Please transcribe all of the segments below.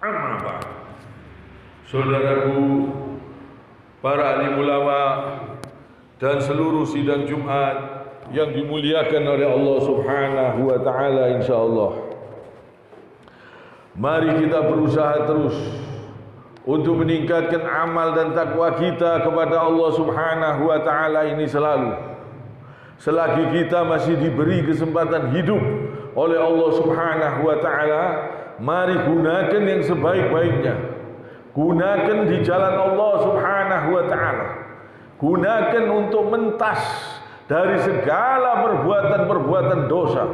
Amma ba'd. Saudaraku, para alim ulama dan seluruh sidang Jumat yang dimuliakan oleh Allah Subhanahu wa taala, insyaallah. Mari kita berusaha terus untuk meningkatkan amal dan takwa kita kepada Allah Subhanahu wa taala ini selalu. Selagi kita masih diberi kesempatan hidup oleh Allah Subhanahu wa taala, mari gunakan yang sebaik-baiknya. Gunakan di jalan Allah Subhanahu wa taala. Gunakan untuk mentas dari segala perbuatan-perbuatan dosa,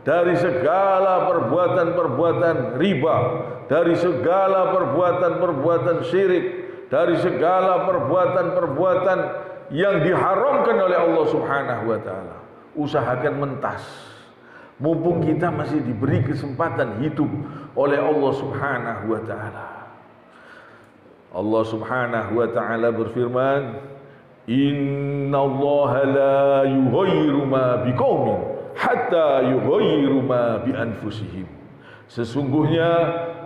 dari segala perbuatan-perbuatan riba, dari segala perbuatan-perbuatan syirik, dari segala perbuatan-perbuatan yang diharamkan oleh Allah Subhanahu wa taala. Usahakan mentas. Mumpung kita masih diberi kesempatan hidup oleh Allah Subhanahu wa taala. Allah Subhanahu wa taala berfirman, "Innallaha la yughayyiru ma biqaumin hatta yughayyiru ma bi anfusihim." Sesungguhnya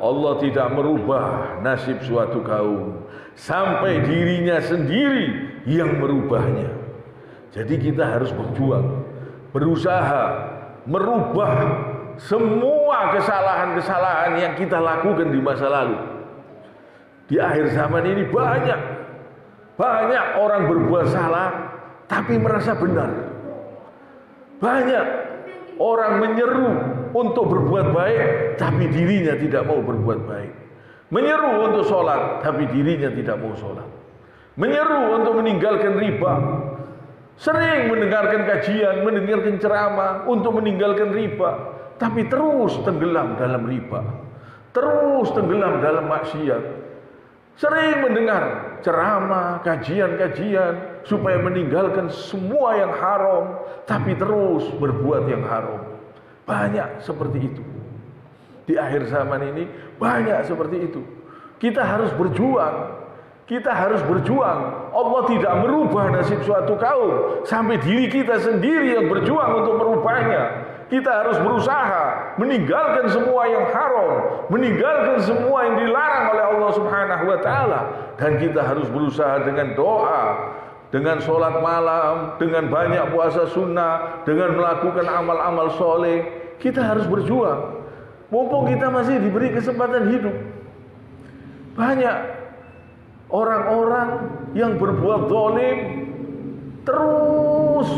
Allah tidak merubah nasib suatu kaum sampai dirinya sendiri yang merubahnya. Jadi kita harus berjuang, berusaha merubah semua kesalahan-kesalahan yang kita lakukan di masa lalu. Di akhir zaman ini banyak orang berbuat salah tapi merasa benar. Banyak orang menyeru untuk berbuat baik tapi dirinya tidak mau berbuat baik. Menyeru untuk sholat tapi dirinya tidak mau sholat. Menyeru untuk meninggalkan riba. Sering mendengarkan kajian, mendengarkan ceramah untuk meninggalkan riba, tapi terus tenggelam dalam riba, terus tenggelam dalam maksiat. Sering mendengar ceramah, kajian-kajian supaya meninggalkan semua yang haram, tapi terus berbuat yang haram. Banyak seperti itu. Di akhir zaman ini banyak seperti itu. Kita harus berjuang. Kita harus berjuang. Allah tidak merubah nasib suatu kaum sampai diri kita sendiri yang berjuang untuk merubahnya. Kita harus berusaha meninggalkan semua yang haram, meninggalkan semua yang dilarang oleh Allah Subhanahu wa taala, dan kita harus berusaha dengan doa, dengan sholat malam, dengan banyak puasa sunnah, dengan melakukan amal-amal soleh. Kita harus berjuang. Mumpung kita masih diberi kesempatan hidup. Banyak orang-orang yang berbuat zalim, terus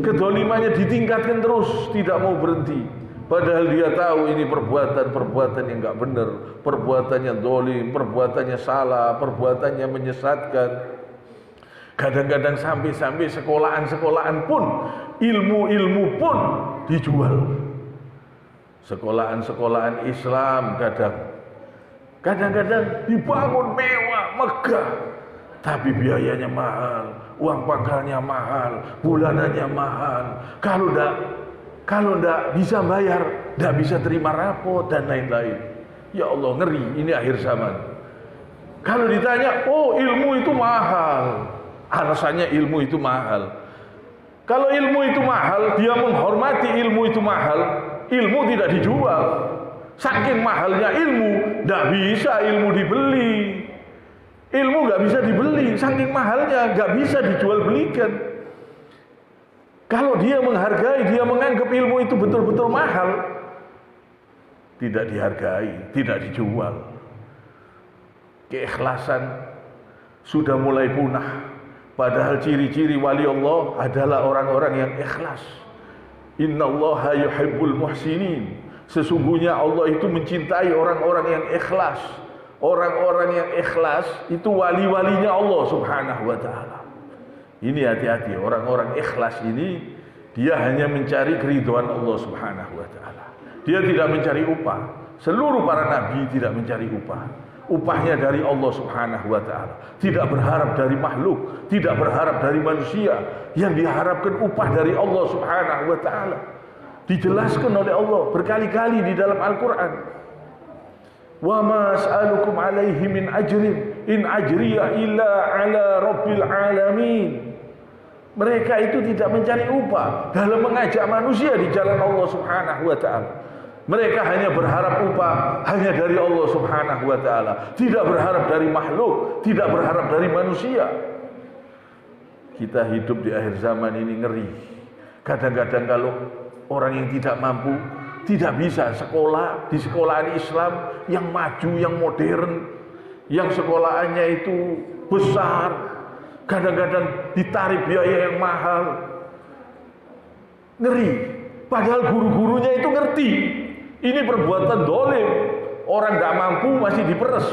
kedolimannya ditingkatkan terus, tidak mau berhenti. Padahal dia tahu ini perbuatan-perbuatan yang enggak benar, perbuatannya zalim, perbuatannya salah, perbuatannya menyesatkan. Kadang-kadang sampai sekolahan-sekolahan pun, ilmu-ilmu pun dijual. Sekolahan-sekolahan Islam kadang-kadang dibangun mewah, megah, tapi biayanya mahal, uang pakalnya mahal, bulanannya mahal. Kalau ndak bisa bayar, ndak bisa terima rapot dan lain-lain. Ya Allah, ngeri, ini akhir zaman. Kalau ditanya, oh ilmu itu mahal, alasannya ilmu itu mahal. Kalau ilmu itu mahal, dia menghormati ilmu itu mahal, ilmu tidak dijual. Saking mahalnya ilmu, tidak bisa ilmu dibeli. Ilmu nggak bisa dibeli, saking mahalnya nggak bisa dijual belikan. Kalau dia menghargai, dia menganggap ilmu itu betul-betul mahal, tidak dihargai, tidak dijual. Keikhlasan sudah mulai punah. Padahal ciri-ciri wali Allah adalah orang-orang yang ikhlas. Innallaha yuhibbul muhsinin. Sesungguhnya Allah itu mencintai orang-orang yang ikhlas. Orang-orang yang ikhlas itu wali-walinya Allah Subhanahu wa taala. Ini hati-hati, orang-orang ikhlas ini dia hanya mencari keridhaan Allah Subhanahu wa taala. Dia tidak mencari upah. Seluruh para nabi tidak mencari upah. Upahnya dari Allah Subhanahu wa taala. Tidak berharap dari makhluk, tidak berharap dari manusia. Yang diharapkan upah dari Allah Subhanahu wa taala. Dijelaskan oleh Allah berkali-kali di dalam Al-Quran. Wa ma as'alukum alaihi min ajrin in ajriya illa ala rabbil alamin. Mereka itu tidak mencari upah dalam mengajak manusia di jalan Allah Subhanahu wa taala. Mereka hanya berharap upah hanya dari Allah Subhanahu wa taala, tidak berharap dari makhluk, tidak berharap dari manusia. Kita hidup di akhir zaman ini ngeri. Kadang-kadang kalau orang yang tidak mampu, tidak bisa sekolah di sekolahan Islam yang maju, yang modern, yang sekolahannya itu besar, kadang-kadang ditarik biaya yang mahal. Ngeri. Padahal guru-gurunya itu ngerti. Ini perbuatan dolim. Orang tidak mampu masih diperes.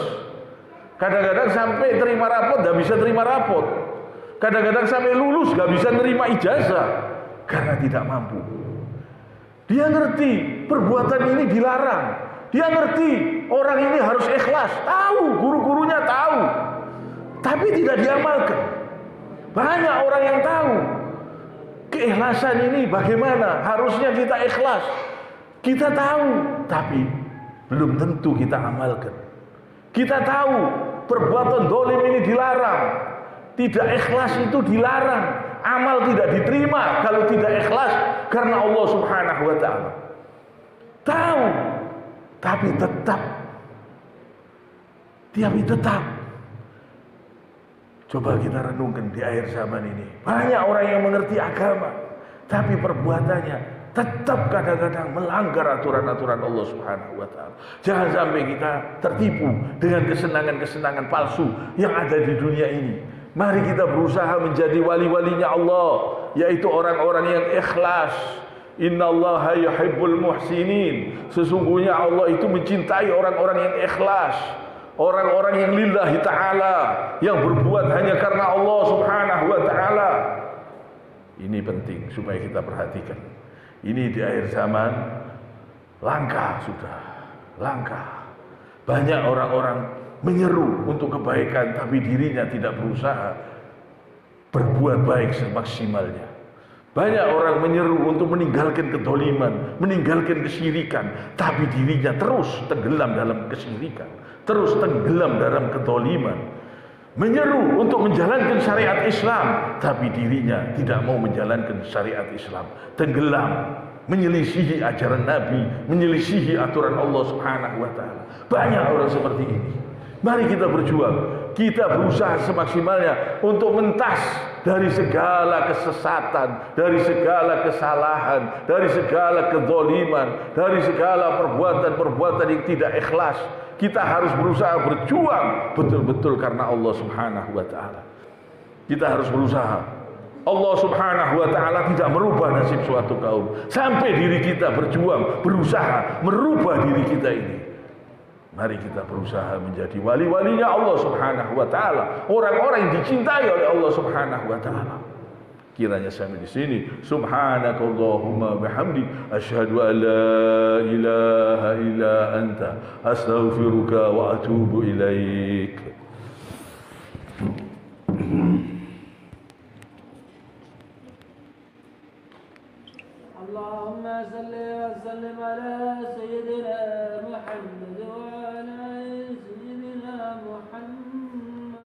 Kadang-kadang sampai terima rapot tidak bisa terima rapot. Kadang-kadang sampai lulus nggak bisa nerima ijazah karena tidak mampu. Dia ngerti perbuatan ini dilarang. Dia ngerti orang ini harus ikhlas. Tahu, guru-gurunya tahu. Tapi tidak diamalkan. Banyak orang yang tahu keikhlasan ini bagaimana. Harusnya kita ikhlas. Kita tahu, tapi belum tentu kita amalkan. Kita tahu perbuatan dolim ini dilarang. Tidak ikhlas itu dilarang. Amal tidak diterima kalau tidak ikhlas karena Allah Subhanahu wa taala. Tahu, tapi tetap. Coba kita renungkan di akhir zaman ini. Banyak orang yang mengerti agama, tapi perbuatannya tetap kadang-kadang melanggar aturan-aturan Allah Subhanahu wa taala. Jangan sampai kita tertipu dengan kesenangan-kesenangan palsu yang ada di dunia ini. Mari kita berusaha menjadi wali-walinya Allah, yaitu orang-orang yang ikhlas. Innallaha yuhibbul muhsinin. Sesungguhnya Allah itu mencintai orang-orang yang ikhlas, orang-orang yang lillahi ta'ala, yang berbuat hanya karena Allah Subhanahu wa ta'ala. Ini penting supaya kita perhatikan. Ini di akhir zaman langka sudah, langka. Banyak orang-orang menyeru untuk kebaikan tapi dirinya tidak berusaha berbuat baik semaksimalnya. Banyak orang menyeru untuk meninggalkan kedoliman, meninggalkan kesyirikan, tapi dirinya terus tenggelam dalam kesyirikan, terus tenggelam dalam kedoliman. Menyeru untuk menjalankan syariat Islam, tapi dirinya tidak mau menjalankan syariat Islam, tenggelam, menyelisihi ajaran Nabi, menyelisihi aturan Allah Subhanahu wa taala. Banyak orang seperti ini. Mari kita berjuang, kita berusaha semaksimalnya untuk mentas dari segala kesesatan, dari segala kesalahan, dari segala kedoliman, dari segala perbuatan-perbuatan yang tidak ikhlas. Kita harus berusaha berjuang betul-betul karena Allah Subhanahu wa taala. Kita harus berusaha. Allah Subhanahu wa taala tidak merubah nasib suatu kaum sampai diri kita berjuang, berusaha merubah diri kita ini. Mari kita berusaha menjadi wali-walinya Allah Subhanahu wa taala, orang-orang yang dicintai oleh Allah Subhanahu wa taala. Kiranya sampai di sini. Subhanakallahumma bihamdik asyhadu an la ilaha illa anta astaghfiruka wa atubu ilaik. Allahumma salli wa sallim ala sayyidina Muhammad wa ala sayyidina Muhammad.